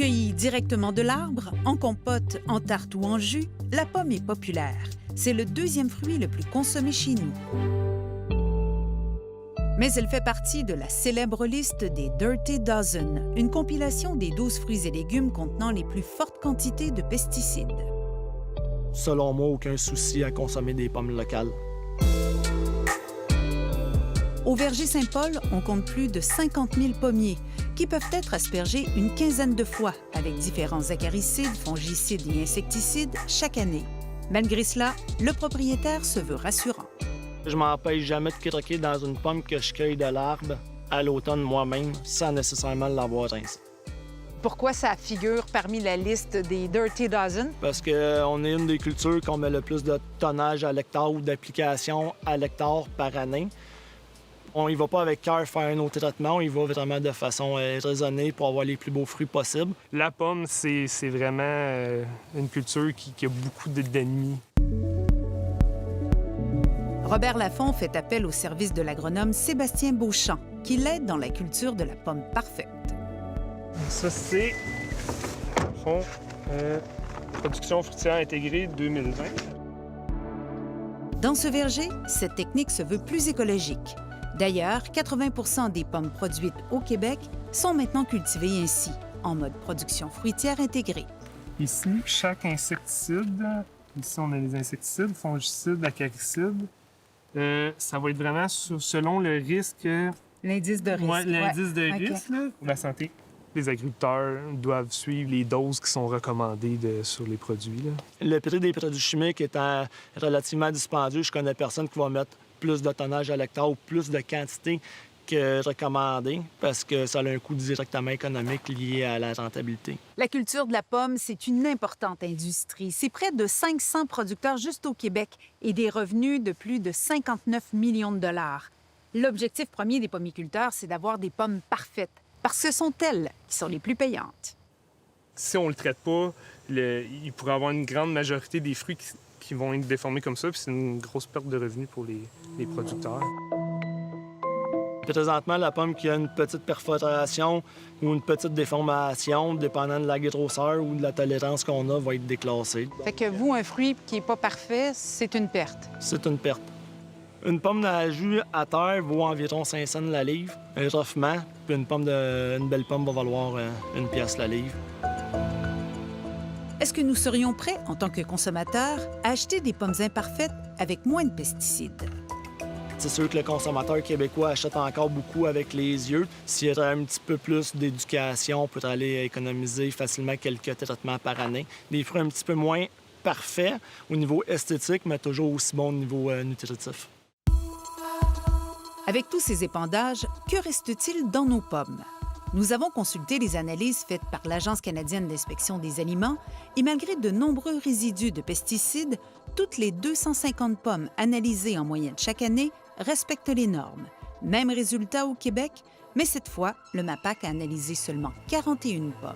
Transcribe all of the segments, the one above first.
Cueillie directement de l'arbre, en compote, en tarte ou en jus, la pomme est populaire. C'est le deuxième fruit le plus consommé chez nous. Mais elle fait partie de la célèbre liste des Dirty Dozen, une compilation des 12 fruits et légumes contenant les plus fortes quantités de pesticides. Selon moi, aucun souci à consommer des pommes locales. Au verger Saint-Paul, on compte plus de 50 000 pommiers qui peuvent être aspergés une quinzaine de fois avec différents acaricides, fongicides et insecticides chaque année. Malgré cela, le propriétaire se veut rassurant. Je m'empêche jamais de croquer dans une pomme que je cueille de l'arbre à l'automne moi-même sans nécessairement l'avoir rincée. Pourquoi ça figure parmi la liste des Dirty Dozen? Parce qu'on est une des cultures qu'on met le plus de tonnage à l'hectare ou d'application à l'hectare par année. On y va pas avec cœur faire un autre traitement, on y va vraiment de façon raisonnée pour avoir les plus beaux fruits possibles. La pomme, c'est vraiment une culture qui a beaucoup d'ennemis. Robert Laffont fait appel au service de l'agronome Sébastien Beauchamp, qui l'aide dans la culture de la pomme parfaite. Ça, c'est production fruitière intégrée 2020. Dans ce verger, cette technique se veut plus écologique. D'ailleurs, 80 des pommes produites au Québec sont maintenant cultivées ainsi, en mode production fruitière intégrée. Ici, chaque insecticide, ici on a les insecticides, fongicides, acaricides, ça va être vraiment selon le risque. L'indice de risque. Oui, l'indice de OK. risque là, pour la santé. Les agriculteurs doivent suivre les doses qui sont recommandées sur les produits. Là. Le prix des produits chimiques étant relativement dispendieux, je connais personne qui va mettre plus de tonnage à l'hectare ou plus de quantité que recommandé parce que ça a un coût directement économique lié à la rentabilité. La culture de la pomme, c'est une importante industrie. C'est près de 500 producteurs juste au Québec et des revenus de plus de 59 millions de dollars. L'objectif premier des pommiculteurs, c'est d'avoir des pommes parfaites, parce que ce sont elles qui sont les plus payantes. Si on le traite pas, il pourrait y avoir une grande majorité des fruits qui vont être déformés comme ça, puis c'est une grosse perte de revenus pour les producteurs. Présentement, la pomme qui a une petite perforation ou une petite déformation, dépendant de la grosseur ou de la tolérance qu'on a, va être déclassée. Fait que vous, un fruit qui n'est pas parfait, c'est une perte. C'est une perte. Une pomme dans la jus à terre vaut environ 5 cents la livre, roughement, puis une belle pomme va valoir 1 pièce la livre. Est-ce que nous serions prêts, en tant que consommateurs, à acheter des pommes imparfaites avec moins de pesticides? C'est sûr que le consommateur québécois achète encore beaucoup avec les yeux. S'il y avait un petit peu plus d'éducation, on peut aller économiser facilement quelques traitements par année. Des fruits un petit peu moins parfaits au niveau esthétique, mais toujours aussi bons au niveau nutritif. Avec tous ces épandages, que reste-t-il dans nos pommes? Nous avons consulté les analyses faites par l'Agence canadienne d'inspection des aliments et malgré de nombreux résidus de pesticides, toutes les 250 pommes analysées en moyenne chaque année respectent les normes. Même résultat au Québec, mais cette fois, le MAPAC a analysé seulement 41 pommes.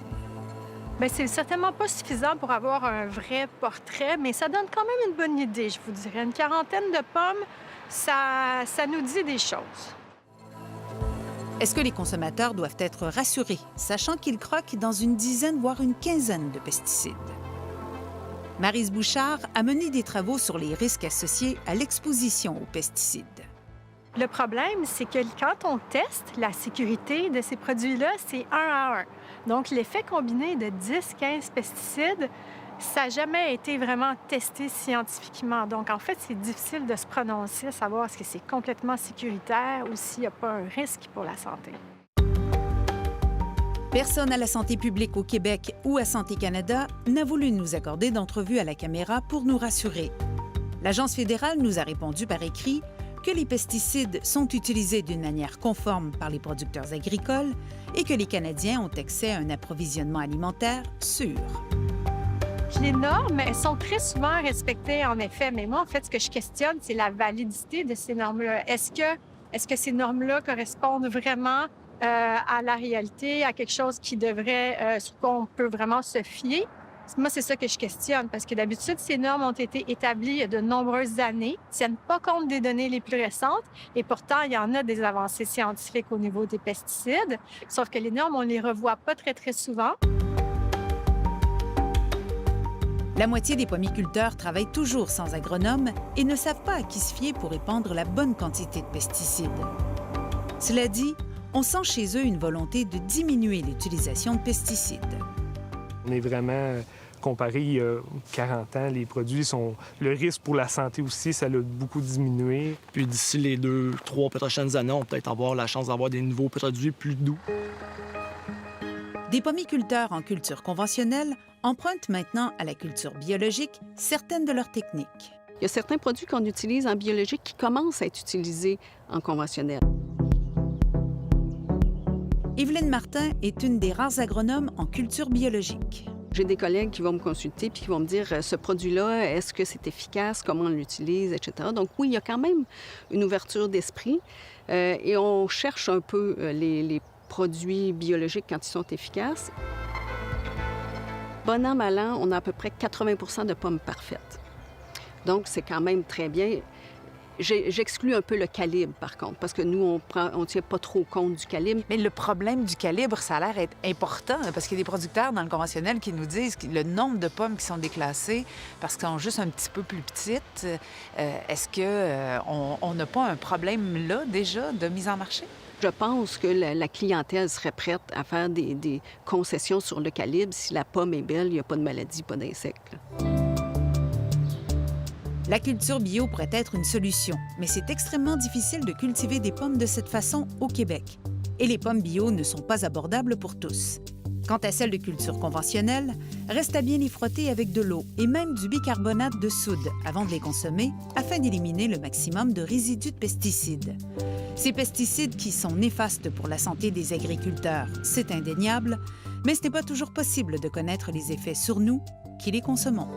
Bien, c'est certainement pas suffisant pour avoir un vrai portrait, mais ça donne quand même une bonne idée, je vous dirais. Une quarantaine de pommes, ça nous dit des choses. Est-ce que les consommateurs doivent être rassurés, sachant qu'ils croquent dans une dizaine, voire une quinzaine de pesticides? Maryse Bouchard a mené des travaux sur les risques associés à l'exposition aux pesticides. Le problème, c'est que quand on teste la sécurité de ces produits-là, c'est 1 à 1. Donc, l'effet combiné de 10-15 pesticides, ça n'a jamais été vraiment testé scientifiquement. Donc, en fait, c'est difficile de se prononcer, à savoir est-ce que c'est complètement sécuritaire ou s'il n'y a pas un risque pour la santé. Personne à la santé publique au Québec ou à Santé Canada n'a voulu nous accorder d'entrevue à la caméra pour nous rassurer. L'Agence fédérale nous a répondu par écrit que les pesticides sont utilisés d'une manière conforme par les producteurs agricoles et que les Canadiens ont accès à un approvisionnement alimentaire sûr. Les normes, elles sont très souvent respectées, en effet, mais moi, en fait, ce que je questionne, c'est la validité de ces normes-là. Est-ce que ces normes-là correspondent vraiment à la réalité, à quelque chose qui devrait, sur quoi on peut vraiment se fier? Moi, c'est ça que je questionne, parce que d'habitude, ces normes ont été établies il y a de nombreuses années, ne tiennent pas compte des données les plus récentes, et pourtant, il y en a des avancées scientifiques au niveau des pesticides, sauf que les normes, on les revoit pas très, très souvent. La moitié des pommiculteurs travaillent toujours sans agronome et ne savent pas à qui se fier pour épandre la bonne quantité de pesticides. Cela dit, on sent chez eux une volonté de diminuer l'utilisation de pesticides. On est vraiment, comparé il y a 40 ans, les produits sont... Le risque pour la santé aussi, ça a beaucoup diminué. Puis d'ici les 2-3 prochaines années, on peut peut-être avoir la chance d'avoir des nouveaux produits plus doux. Des pommiculteurs en culture conventionnelle empruntent maintenant à la culture biologique certaines de leurs techniques. Il y a certains produits qu'on utilise en biologique qui commencent à être utilisés en conventionnel. Evelyne Martin est une des rares agronomes en culture biologique. J'ai des collègues qui vont me consulter puis qui vont me dire ce produit-là, est-ce que c'est efficace, comment on l'utilise, etc. Donc oui, il y a quand même une ouverture d'esprit et on cherche un peu les produits biologiques quand ils sont efficaces. Bon an, mal an, on a à peu près 80 de pommes parfaites. Donc c'est quand même très bien. J'exclus un peu le calibre, par contre, parce que nous, on tient pas trop compte du calibre. Mais le problème du calibre, ça a l'air être important, parce qu'il y a des producteurs dans le conventionnel qui nous disent que le nombre de pommes qui sont déclassées parce qu'elles sont juste un petit peu plus petites. Est-ce qu'on n'a pas un problème là, déjà, de mise en marché? Je pense que la clientèle serait prête à faire des concessions sur le calibre. Si la pomme est belle, il n'y a pas de maladie, pas d'insectes. La culture bio pourrait être une solution, mais c'est extrêmement difficile de cultiver des pommes de cette façon au Québec. Et les pommes bio ne sont pas abordables pour tous. Quant à celles de culture conventionnelle, reste à bien les frotter avec de l'eau et même du bicarbonate de soude avant de les consommer afin d'éliminer le maximum de résidus de pesticides. Ces pesticides qui sont néfastes pour la santé des agriculteurs, c'est indéniable, mais ce n'est pas toujours possible de connaître les effets sur nous qui les consommons.